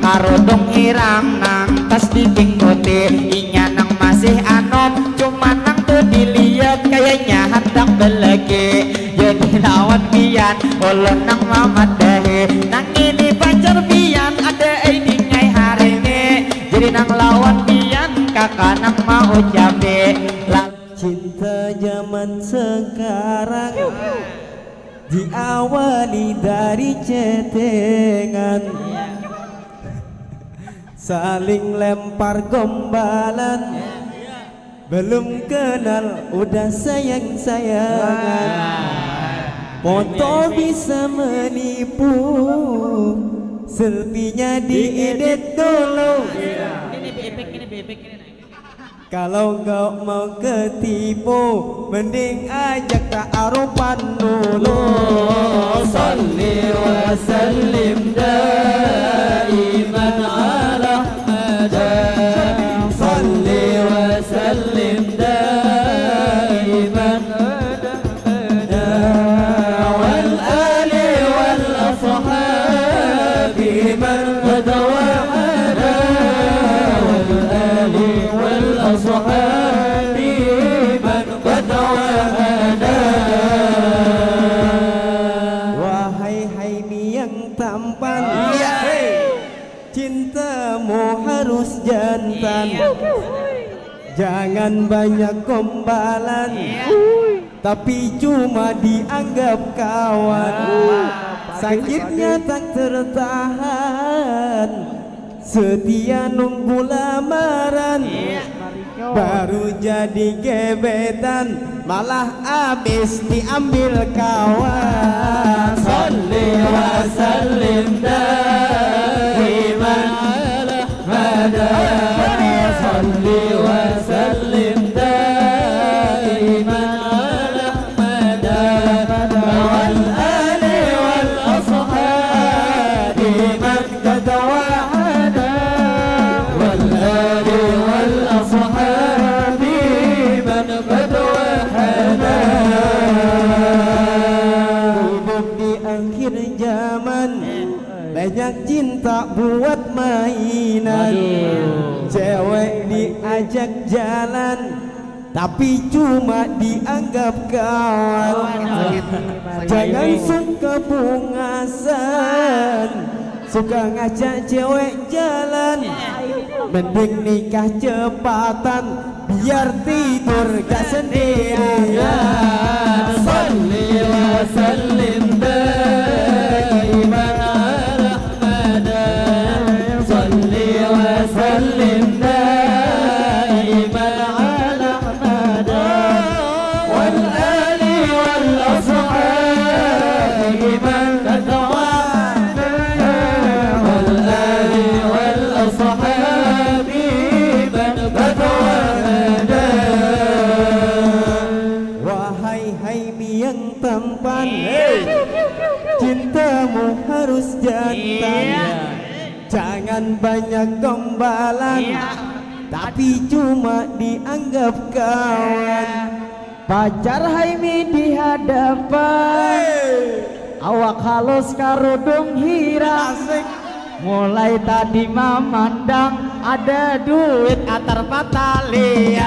karudung hirang nang tas diping putih inya nang masih anom cuma nang tuh dilihat kayaknya hendak belegi jadi lawan bian ulun nang mamadahi nang ini pacar bian ada ini ngai hari ini jadi nang lawan bian kakak nang mau cabe cinta zaman sekarang diawali dari chattingan saling lempar gombalan belum kenal udah sayang-sayangan foto bisa menipu selfie-nya diedit dulu kalau nggak mau ketipu mending ajak ta'arufan dulu salli wa sallim daiman ala Muhammad salli wa sallim daiman wal ali wal ashabi man qad wa'ada wal ali wal ashabi man qad wa'ada wahai Haimi yang tampan cintamu harus jantan jangan banyak gombalan tapi cuma dianggap kawan sakitnya tak tertahan setia nunggu lamaran baru jadi gebetan malah abis diambil kawan salli wa sallim daiman ala Muhammad salli wa sallim daiman ala Muhammad wal ali wal ashabi man qad wa'ada wal ali wal ashabi man qad wa'ada hidup di akhir zaman banyak cinta buat mainan cewek diajak jalan tapi cuma dianggap kawan jangan suka bungasan suka ngajak cewek jalan mending nikah cepatan biar tidur gak sendirian salli wa sallim daiman ala Muhammad salli wa sallim daiman ala Muhammad wal ali wal ashabi man qad wa'ada wal ali wal ashabi man qad wa'ada wahai Haimi yang tampan cintamu harus jantan jangan banyak gombalan tapi cuma dianggap kawan pacar Haimi di hadapan awak halus karudung hirang mulai tadi memandang ada duit atar patalian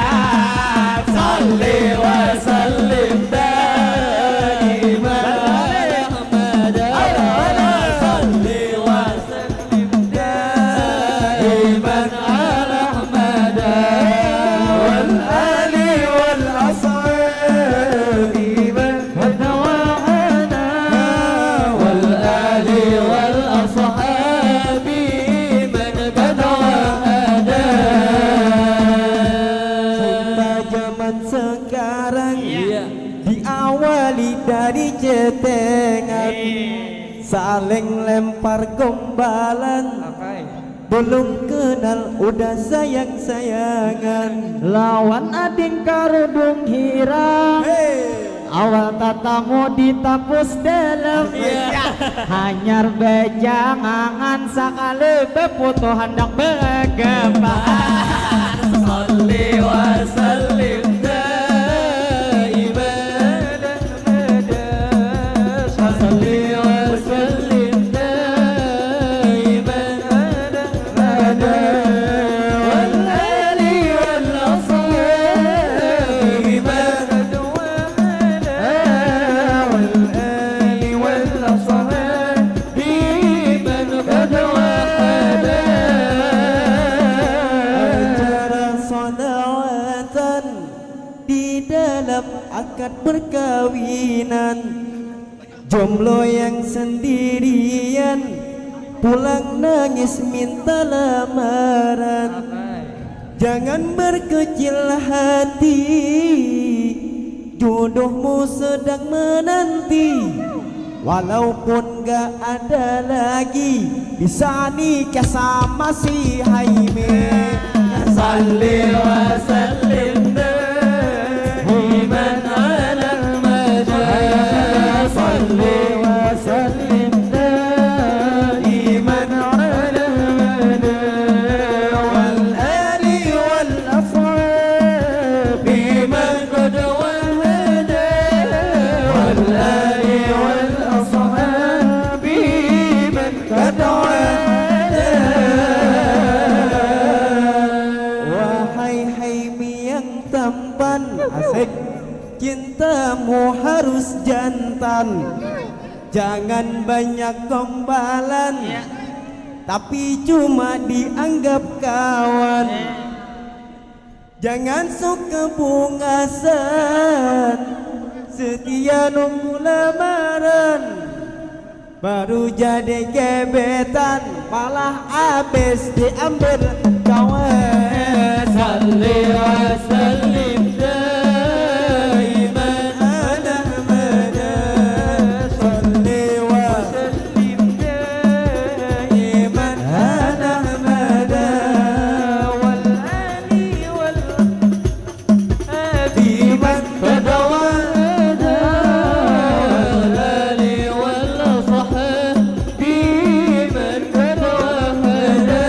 salli wa sallim daiman ala Muhammad salli wa sallim daiman ala Muhammad wal ali wal ashabi man qad wa'ada wal ali wal ashabi man qad wa'ada cinta zaman sekarang diawali dari chattingan saling lempar gombalan belum kenal udah sayang-sayangan lawan ading karudung hirang awal tatamu ditapus dalam hanyar bejangan sakali beputu hendak begempaan salli wa sallim daiman salli wa sallim daiman semangat perkawinan, jomblo yang sendirian pulang nangis minta lamaran. Jangan berkecil hati, jodohmu sedang menanti. Walaupun gak ada lagi, bisa nikah sama si Haime. Salli wa sallim daiman ala al-majid. Salli wa sallim daiman ala al-majid. Wal ali wal ashab biman qad wahada. Wal ali wal ashab biman qad wahada. Wahai Haimi yang tampan, asik, cintamu harus jantan. Jangan banyak gombalan, tapi cuma dianggap kawan. Jangan suka bungasan, setia nunggu lamaran. Baru jadi gebetan, malah abis diambil kawan. Salli wa sallim daiman Ada mada, salli wa sallim iman ada mada, wal ali wal iman qad wahada. Wal ali wal sahbi man qad wahada.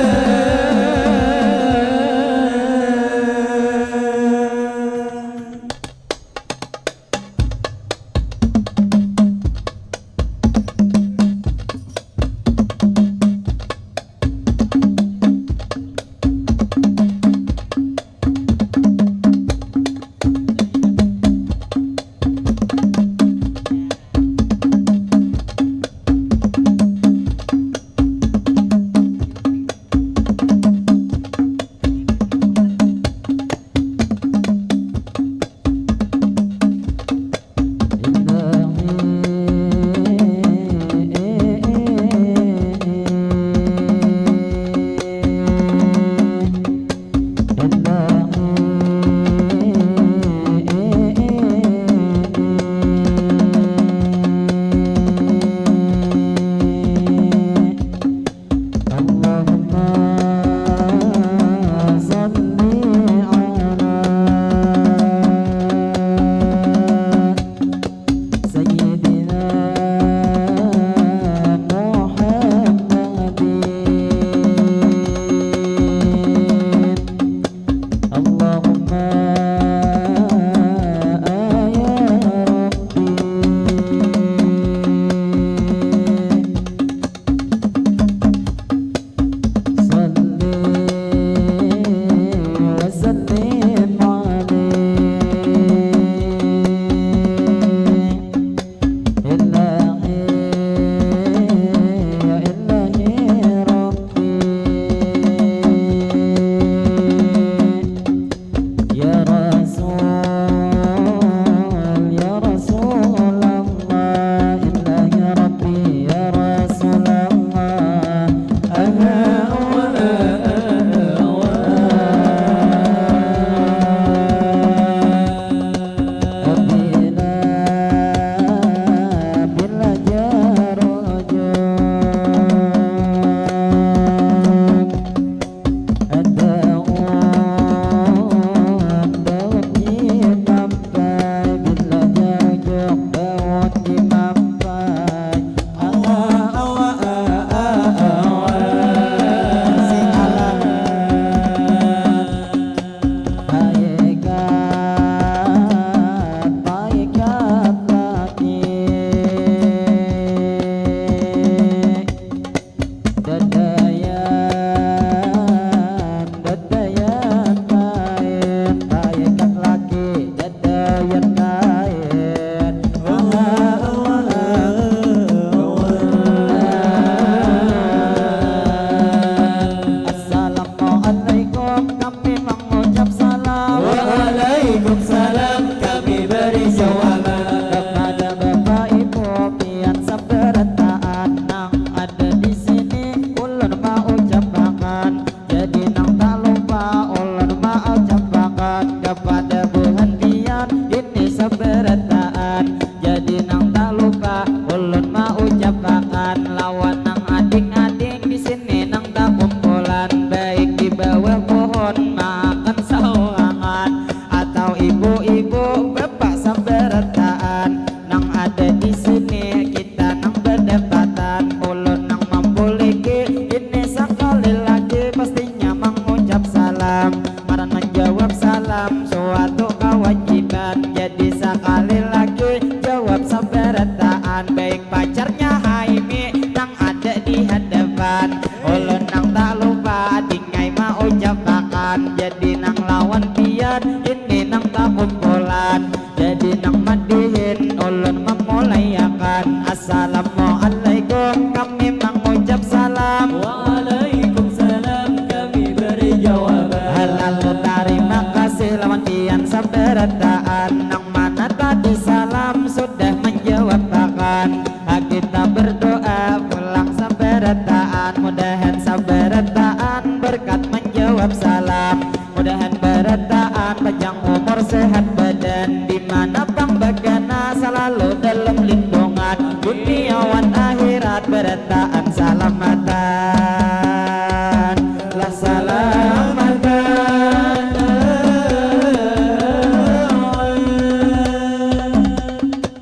ulun nang tak lupa dingai mau ucapakan. Jadi nang lawan pian ini nang tak kumpulan. Jadi nang madihin ulun memulayakan. Assalamualaikum kami mengucap salam. Waalaikumsalam kami beri jawaban. Lalu terima kasih lawan pian sabarataan. Nang mana tadi salam sudah menjawab bahkan. Kita berdoa pulang sabarataan. Mudahan sabarataan berkat menjawab salam. Mudahan berataan panjang umur sehat badan. Dimana bang bagana selalu dalam lindungan. Duniawan akhirat berataan salamatan. Lah salamatan.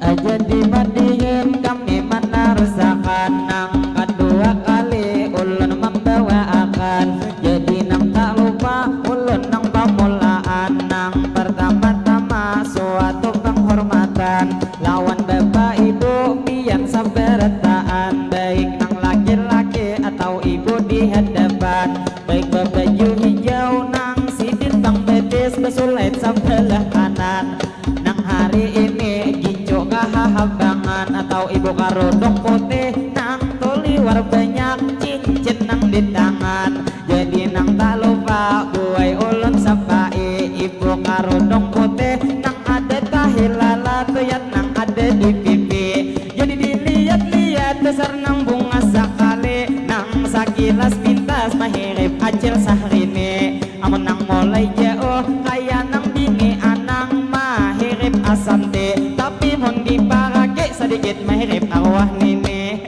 Aja dibandingin kami menarasakan. Nang kedua kali ulun membawakan. Jadi nang tak lupa ulun nang pamulaan. Nang pertama-tama suatu penghormatan. Lawan bapak ibu pian sabarataan. Baik nang laki-laki atau ibu di hadapan. Baik berbaju hijau nang sidin bang betis besulit sebelah kanan. Nang hari ini ginjo kahabangan atau ibu karudung putih nang tuliwar banyak cincin nang di tangan. Jadi nang tak lupa buai ulun sapai ibu karudung putih nang ada tahilala tuyat nang ada di pipi. Jadi dilihat-lihat besar nang bunga sekali nang sakilas pintas mahirip acil sahrini. Amun nang mulai jauh kaya nang bini anang mahirip asante. Tapi mun diparake sedikit mahirip arwah nini.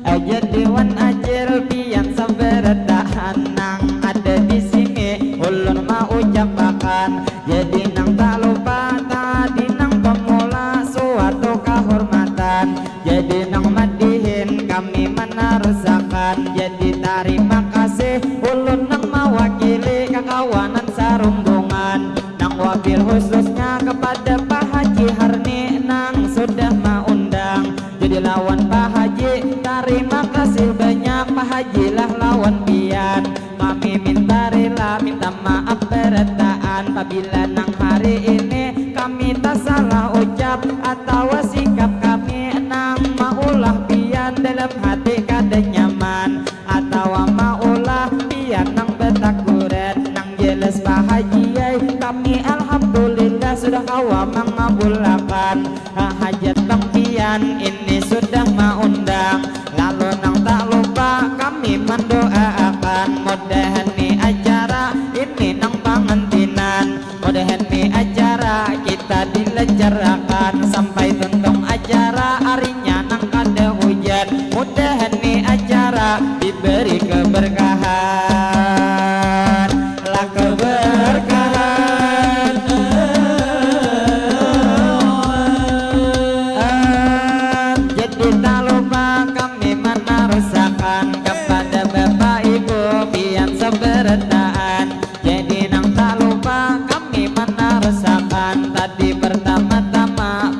Aja dewan ajil pian sabarataan nang ada di sini ulun mau ucapakan. Jadi nang tak lupa tadi nang pemula suatu kehormatan. Jadi nang madihin kami menarasakan. Jadi terima kasih ulun nang mewakili kekawanan sarumbungan. Nang wabil khususnya kepada Pak Haji Harni nang sudah mengundang. Jadi lawan Pak Haji terima kasih banyak. Pak Haji lah lawan pian. Kami minta rela minta maaf berataan. Apabila nang hari ini kami tak salah ucap atau sikap kami nang maulah pian dalam hati kada nyaman. Atau maulah pian nang betakuret nang jelas Pak Haji ay, kami alhamdulillah sudah kawa mengabulkan. Hajat bang pian ini sudah mengundang. Lalu nang tak lupa kami mendoakan. Mudahan ni acara ini nang pengantinan. Mudahan ni acara kita dilancarkan sampai tuntung acara harinya nang kada hujan. Mudahan ni acara diberi keberkahan. Lah keberkahan. Jadi tak lupa kami menarasakan kepada bapak ibu pian sabarataan. Jadi nang tak lupa kami menarasakan. Tadi pertama-tama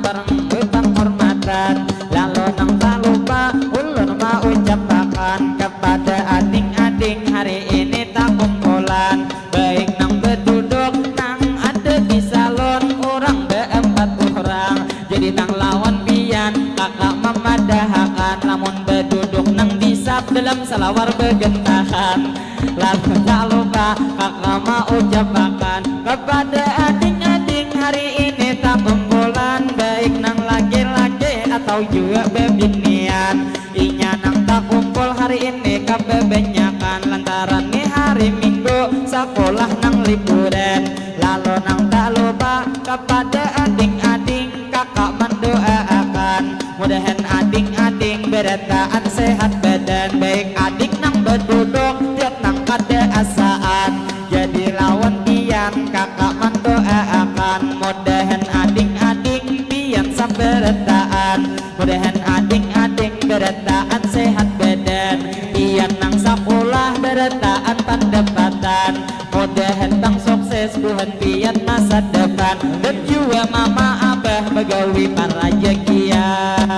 penghormatan. Lalu nang tak lupa ulun mau ucapakan kepada adik-adik hari ini tak kumpulan. Baik nang beduduk nang ada di salon orang beempat orang. Jadi nang lawan pian kakak memadahakan. Namun beduduk nang disap dalam salawar begentakan. Lalu tak lupa kakak mau ucapakan kepada adik-adik hari ini tak kumpulan. Baik nang laki-laki atau juga bebinian. Inya nang tak kumpul hari ini kebebanyakan. Lantaran nih hari Minggu sekolah nang liburan. Lalu nang tak lupa kepada adik-adik kakak mendoakan. Mudahan adik-adik berataan sehat badan. Baik adik nang berduduk tiap nang kada asaan. Jadi lawan pian kakak mendoakan. Mudahan adik-adik pian sabarataan. Mudahan adik-adik berataan sehat badan. Pian nang sekolah berataan pendapatan. Mudahan bang sukses buhan pian masa depan. dan juga mama abah begawi para jakian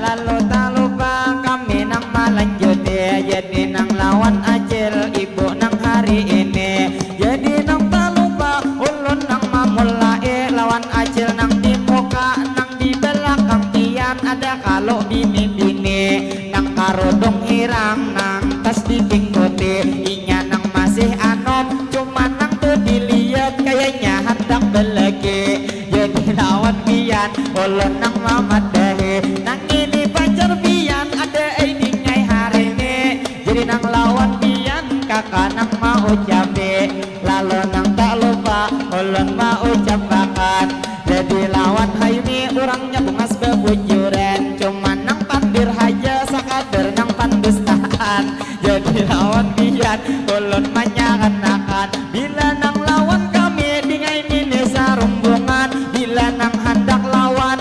lalu tak lupa kami nang melanjut jadi nang lawan acil ibu nang hari ini jadi nang tak lupa ulun nang mamulai lawan acil nang di muka nang di belakang tian ada kalau bini-bini nang karodong hirang nang tas di pingkote inya nang masih anom cuma nang tuh dilihat kayaknya hendak belege jadi lawan pian ulun nang mamadahe nang ini pacar pian ada dingai hari ini jadi nang lawan pian kakak nang mau cabe lalu nang tak lupa ulun mau capakan jadi lawan hari ini orangnya bungas bebujuran cuma nang pandir haja sakader nang pandustaan jadi lawan pian ulun manyakan-akan bila nang lawan kami dingai mini sarumbungan bila nang hendak lawan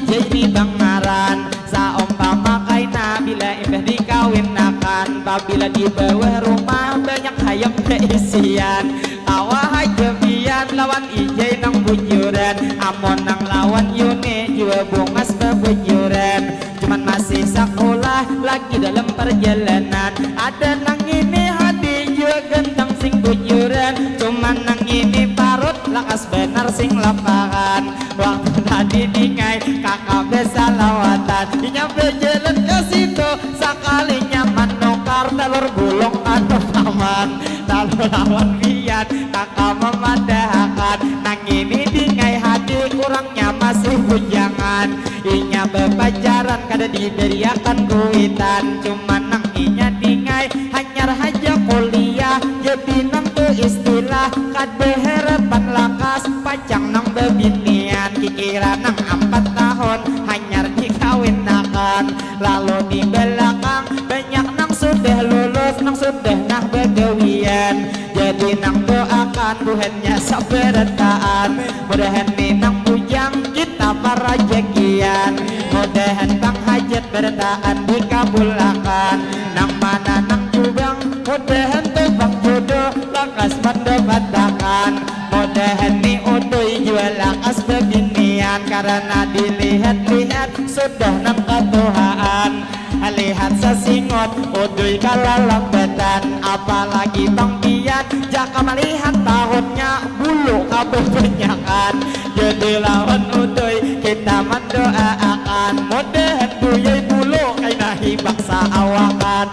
jadi bangaran saumpama kaina bila imbah dikawinakan babila di bawah rumah banyak hayam keisian tawa haja pian lawan ijay nang bujuran amon nang lawan yune jua bungas bebujuran cuman masih sekolah lagi dalam perjalanan ada nang ini hadi jua gentang sing bujuran cuman nang ini parut lakas benar sing lapangan waktu tadi dingai kakak besa lawatan nyampe jalan ke situ sekalinya manukar telur gulung atau paman lalu lawan pian kakak memadahkan nang ini dingai hati kurangnya masih bujangan inya bepacaran kada diberiakan kuitan cuman nang inya dingai hanyar haja kuliah jadi nang tu istilah kada harapan lakas pacang nang bebinian kikira nang 4 tahun hanyar dikawinakan lalu di belakang banyak nang sudah lulus nang sudah nah begawian jadi nang doakan buhannya saberataan mudahan nang bujang kita para jakian mudahan bang hajat berataan dikabulakan nang mana nang jubang mudahan tuh bang jodoh lakas mendapatkan mudahan ni utuh jual lakas beginian karena dilihat-lihat sudah nang katuhaan lihat sesingot uduy kalalambatan apalagi bang pian jaka melihat tahunnya bulu kebanyakan jadi lawan uduy kita mendoakan mudahan buyai bulu kaina hibak saawakan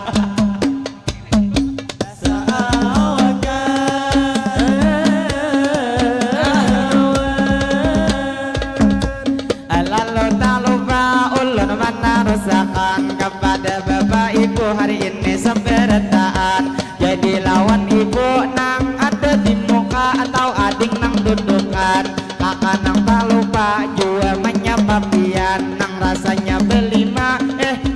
lalu tak lupa ulun menarusakan kepada bapak ibu hari ini seberataan jadi lawan ibu nang ada di muka atau adik nang dudukan kakak nang tak lupa juga menyapa pian nang rasanya belima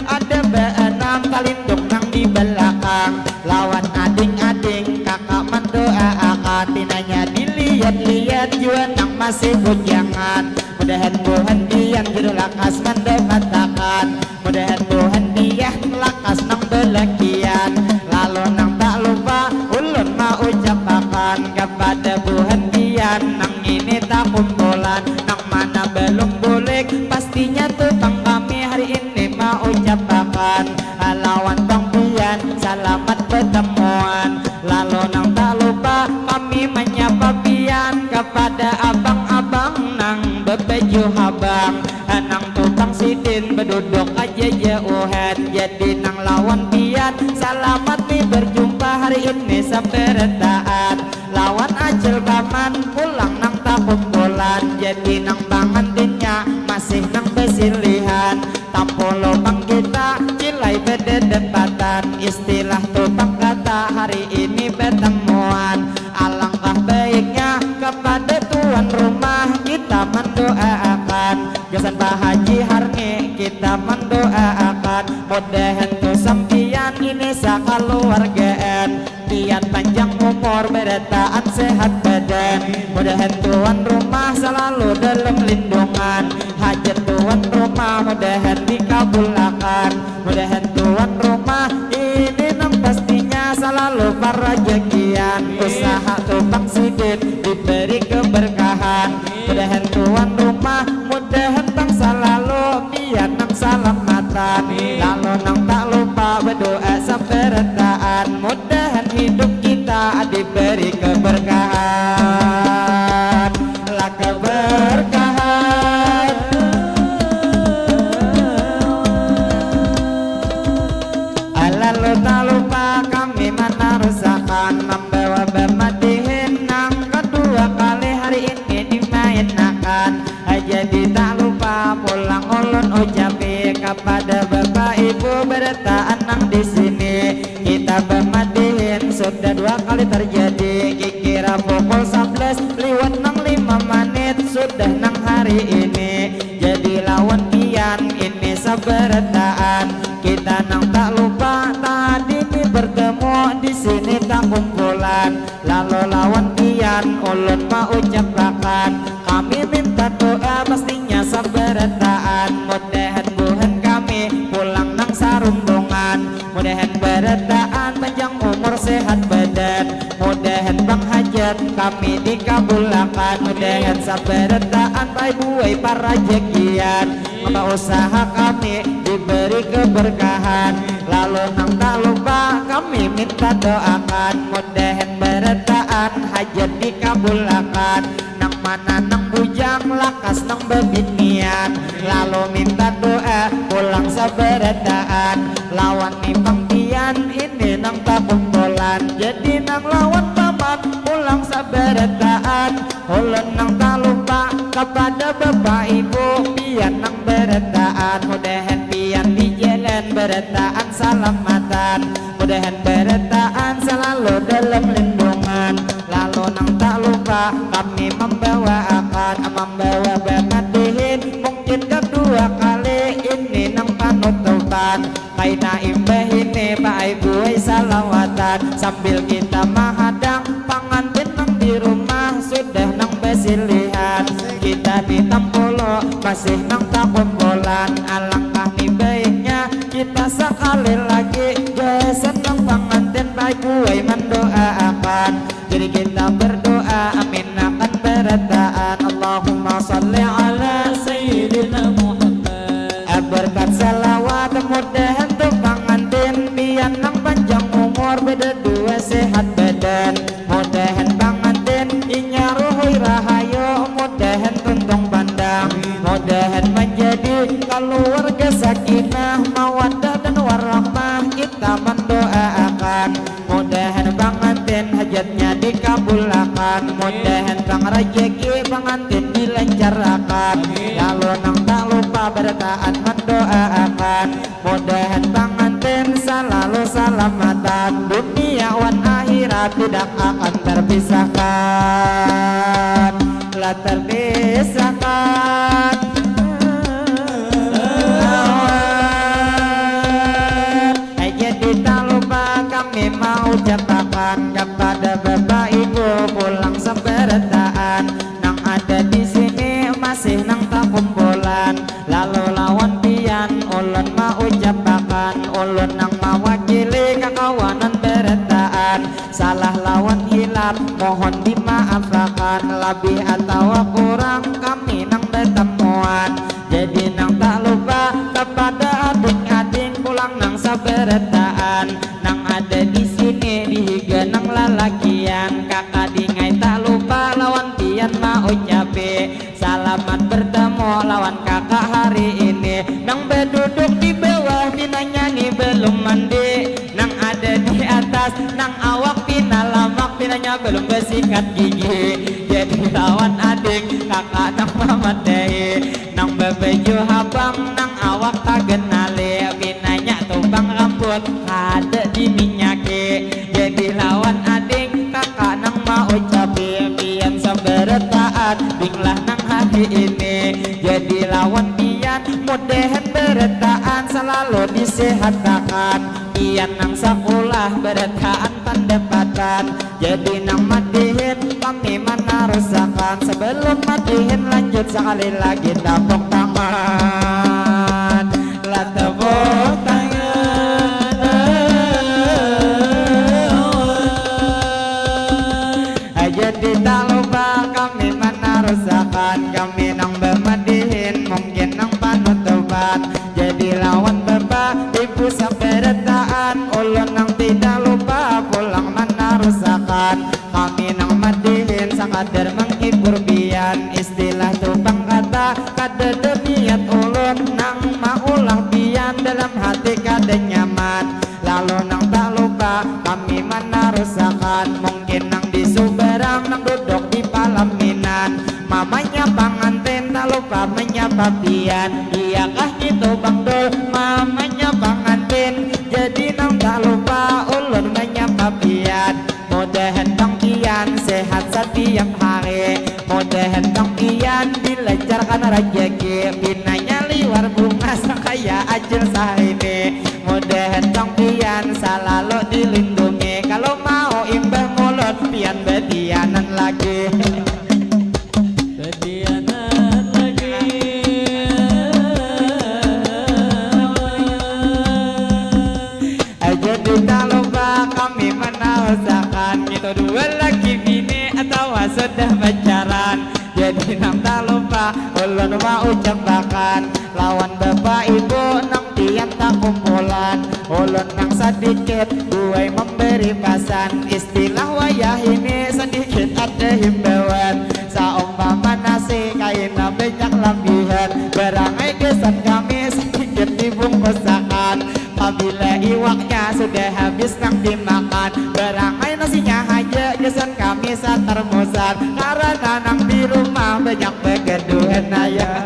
ada beenam kalindung nang di belakang lawan adik-adik kakak mendoakan tinanya dilihat-lihat juga nang masih bujangan mudahan Tuhan dia juru lakas mendapatkan mudahan Tuhan dia lakas nang belakian lalu nang tak lupa ulun mau ucapakan kepada Tuhan dia nang ini tak kumpulan nang mana belum boleh pastinya tuh bang kami hari ini mau ucapakan lawan bang pian selamat pertemuan lalu nang tak lupa kami menyapa pian kepada abang-abang nang bebeju habang nang tukang sidin berduduk aja jauhan jadi nang lawan pian selamat nih berjumpa hari ini saberataan lawan acil kaman pulang nang takut bulan jadi nang bangantinnya masih nang besilihan tampolo bang kita cilai beda debatan istilah tukang kata hari ini pertemuan alangkah baiknya kepada tuan rumah kita mendoakan gasan Pak Haji Harni kita mendoakan mudahan tu sampian ini sakaluargaan tiat panjang umur berataan sehat badan mudahan tuan rumah selalu dalam lindungan hajat tuan rumah mudahan dikabul dikabulkan. Mudahan tuan rumah ini nang pastinya selalu parajekian. Usaha tupang sidin diberi keberkahan. Mudahan tuan rumah mudahan tang selalu biar nang salamatan. Lalu nang tak lupa berdoa sampai retaan. Mudahan hidup kita diberi keberkahan. Lah keberkahan. Lalu tak lupa kami menarusakan membawa bermatihin nang kedua kali hari ini dimainkan. Jadi tak lupa pulang ulun ucapi kepada bapak ibu bertaan nang di sini. Kita bermatihin sudah 2 kali terjadi. Kira pukul 11 liwat nang 5 menit sudah nang hari ini. Jadi lawan kian ini sabarataan. Kita nang tak lupa tadi ini bertemu di sini tak kumpulan. Lalu lawan kian ulun mau ucapkan kami minta doa pastinya sabarataan. Mudahan Tuhan kami pulang nang sarumbungan. Mudahan berataan panjang umur sehat badan. Mudahan bang hajat kami dikabulkan. Mudahan sabarataan baik buai para jekian. Maka usaha kami diberi keberkahan. Lalu nang tak lupa kami minta doakan. Mudahan berataan hajat dikabulkan. Nang mana nang bujang lakas nang bebinian. Lalu minta doa pulang sabarataan. Lawan nimbang tian ini nang tak kumpulan. Jadi nang lawan paman pulang sabarataan. Ulun nang tak lupa kepada bapak ibu pian nang berataan. Mudahan pian di jalan berataan salamatan. Mudahan berataan selalu dalam lindungan. Lalu nang tak lupa kami membawa bermatihin mungkin kedua kali ini nang panutupan. Kaina imbah ini pak ibu salawatan sambil kita menghadang pengantin nang di rumah sudah nang besilihan. Kita di Tempolo masih nang tak kumpulan. Alangkah nih baiknya kita sekali lagi jasa nang pengantin baik buai mendoakan. Jadi kita berdoa amin akan berataan. Allahumma salli ala Sayyidina Muhammad. berkat salawat mudahan tuh pengantin biar nang panjang umur beda dua sehat badan. Mudahan pengantin inya ruhui rahayu mudahan tuntung pandang. Mudahan menjadi keluarga sakinah mawaddah dan warahmah kita mendoakan. Mudahan pengantin hajatnya dikabulkan. Mudahan bang rezeki pengantin dilancarkan. Lalu nang tak lupa bertaan mendoakan. Mudahan pengantin selalu salamatan. Dunia wan akhirat tidak akan terpisahkan. Lah terpisahkan. Jadi tak lupa kami mau ucapkan kepada bapak ibu pulang seberataan. Nang ada di sini masih nang tak kumpulan. Lalu lawan pian ulun mau ucapkan. Ulun nang mewakili kekawanan berataan. Salah lawan hilap mohon dimaafkan. Lebih atau kurang kami nang bertemuan. Jadi nang tak lupa kepada adik-adik pulang nang sabarataan. Nang ada di sini dihiga nang lalakian. Kakak dingai tak lupa lawan pian mau ucapi. Selamat bertemu lawan kakak hari ini. Nang berduduk di bawah pinanya nih belum mandi. Nang ada di atas nang awak pina lamak pinanya belum bersikat gigi. Jadi lawan adik kakak nang mamadai. Nang bebeju habang nang awak tak kenali. Pinanya tumbang rambut ada di minyaki. Jadi lawan adik kakak nang mau ucapi. Pian sabarataan binglah nang hari ini. Jadi lawan pian mudahan berataan selalu disehatkan. Pian nang sekolah berataan pendapatan. Jadi nang matihin kami menarusakan. Sebelum matihin lanjut sekali lagi tepuk tangan. Marilah tepuk tangan. Jadi tak lupa kami menarusakan, kami nang bermadihin mungkin nang panutupan. Jadi lawan bapak ibu sampai retaan, ulun nang tidak lupa pulang menarusakan. Kami nang madihin sakadar menghibur bian, istilah tupang kata kada demiat ulun nang maulah bian, dalam hati kada nyaman. Lalu nang tak lupa kami menarusakan, mungkin nang di Subarang nang duduk di palaminan. Mamanya pangantin tak lupa menyapa pian, iyakah gitu Bang Dul mamanya pangantin. Jadi nang tak lupa ulun menyapa pian. Mudahan Bang Pian sehat setiap hari, mudahan Bang Pian dilancarkan rezeki, binanya liwar bunga sakaya ajil sahini. Mudahan Bang Pian selalu dilindungi, kalau mau imbah mulut pian bedianan lagi. Bedianan lagi. Jadi tak lupa kami menarusakan, itu dua lagi bini atau sudah pacaran. Jadi nang tak lupa ulun mau ucapakan, lawan bapak ibu nang tiang tak kumpulan. Ulun nang sedikit gue memberi pasan, istilah wayah ini sedikit ada himbauan. Saumpama nasi kaina banyak labihan, berangai kesan kami sedikit dibungkusakan. Apabila iwaknya sudah habis nang dimakan, berangai nasinya aja kesan kami satermusan, karena nang di rumah banyak begeduhan ayah.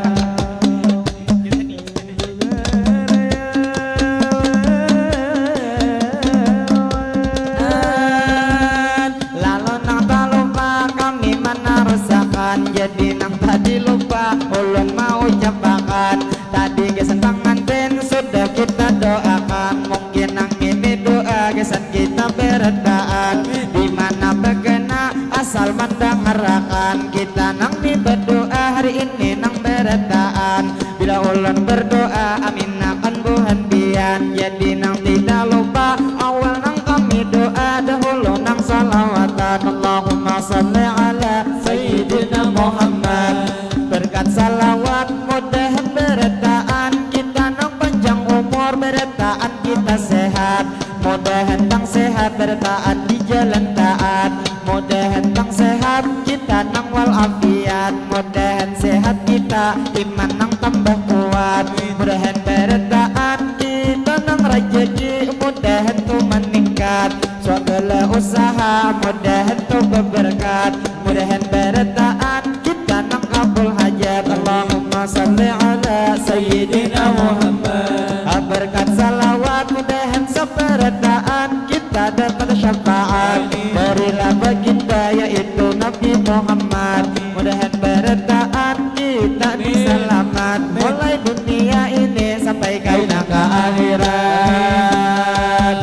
Lalu nang tak lupa kami menarusakan, jadi nang tadi lupa ulun mau ucapakan. Tadi kesan pangantin sudah kita doakan, mungkin nang ini doa kesan kita beredaan. Dimana begena asal mendengarkan, kita nang di berdoa hari ini nang beredaan. Bila ulun berdoa amin akan buhan bian, jadi nang tidak lupa awal nang kami doa dahulu nang salawatan. Allahumma salli ala Sayyidina Muhammad. Berkat salawat mudahan beredaan, kita nang panjang umur beredaan kita sehat. Mudahan tang sehat beredaan di jalan taat, mudahan tang sehat kita nang walafiat. Mudahan sehat kita iman nang tambah kuat, mudahan beredaan kita nang rezeki mudahan tu meningkat. Segala usaha mudahan tu berberkat, mudahan beredaan kita nang kabul hajat. Allahumma salli ala Sayyidina Muhammad. Berkat salawat mudahan seperedaan kita dapat syafaat, berilah baginda yaitu Nabi Muhammad. Mudahan beredaan kita diselamat, mulai dunia ini sampai kaina ke akhirat.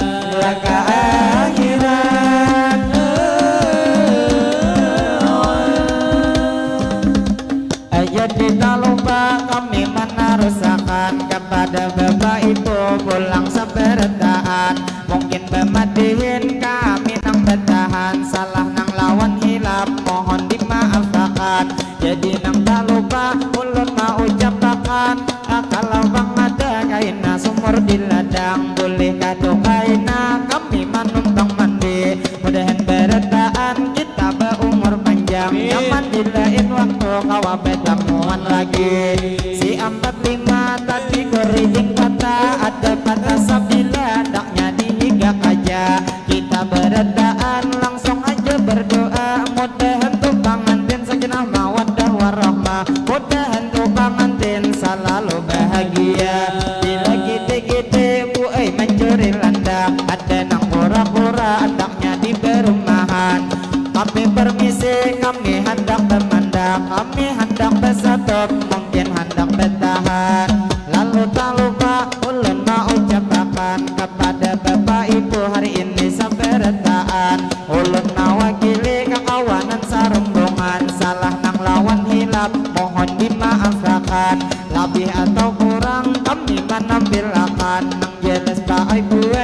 Ke akhirat. Jadi tak lupa kami menarusakan kepada bapak ibu pulang seperedaan, mungkin bemadihin kami nang bertahan, salah nang lawan hilap mohon dimaafkan. Jadi nang tak lupa ulun mau ucapakan, kalau bang ada kaina sumur di ladang, boleh kado kaina kami manumpang mandi. Mudahan beredaan kita berumur panjang, nyaman di lain waktu kawa betamuan lagi. Si 45 tadi keriting kata, ada kata sabila daknya dihingga kaja. Kita beredaan langsung aja berdoa, mudahan tu pangantin sakinah mawaddah warahmah, mudahan tu pangantin selalu bahagia. Bila kita bu mencuri landak, ada nang pura-pura andaknya di perumahan. Kami permisi kami hendak bermandak, kami hendak bersatu mungkin hendak bertahan. Lalu tak lupa ulun mau ucapakan kepada bapak ibu hari ini seperedaan. Ulun mewakili kekawanan sarumbungan, salah nang lawan hilap mohon dimaafkan. Lebih atau kurang kami menambil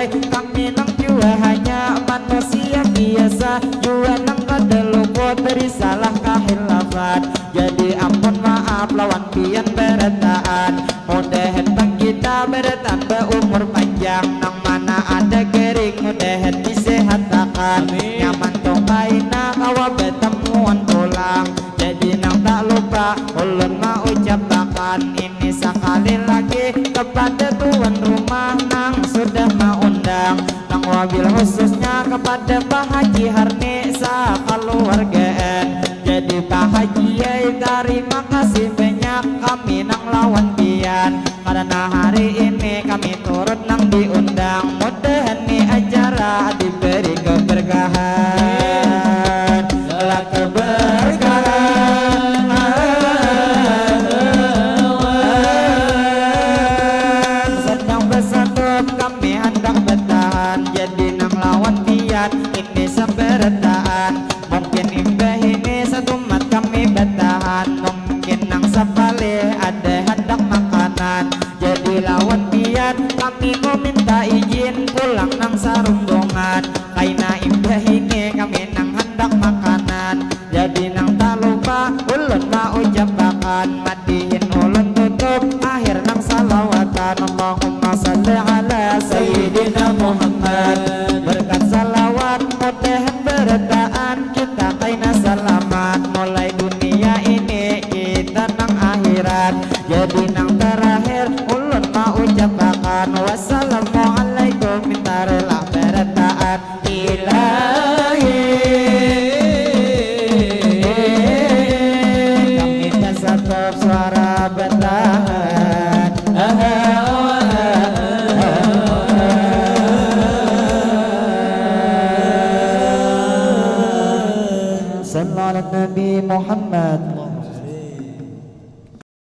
mulai kami nang jua hanya manusia biasa jua nang kada luput dari salah kahilafan jadi ampun maaf lawan pian beretaan mudah-mudahan kita beretan berumur panjang nang mana ada kering mudah-mudahan disehatkan nyaman tongkaina kawa bertemuan tulang jadi nang tak lupa ulun mau ucapkan ini sekali lagi kepada tuan rumah nang sudah mengundang nang wabil khususnya kepada Pak Haji Harni keluargaan jadi Pak Haji terima kasih banyak kami nang lawan pian karena hari ini kami turut nang diundang mudah nih acara diberi keberkahan lah keberkahan sedang bersatu kami hendak bertahan jadi nang lawan pian ini seberetaan mungkin imbah ini satu mat kami bertahan mungkin nang sapale ada hendak makanan jadi lawan pian kami mau minta izin pulang nang sarunggongan kaina imbah ini kami nang hendak makanan jadi nang tak lupa ulun mau ucapkan madihin ulun tutup akhir nang salawatan Allahumma salli ala Sayyidina Muhammad berkat salawat mudahan beretaan kita kaina selamat mulai dunia ini kita nang akhirat jadi nang terakhir ulun mau ucapkan wassalamualaikum minta rela beretaan ilahi kami tetap suara bertahan Sallallahu Nabi Muhammad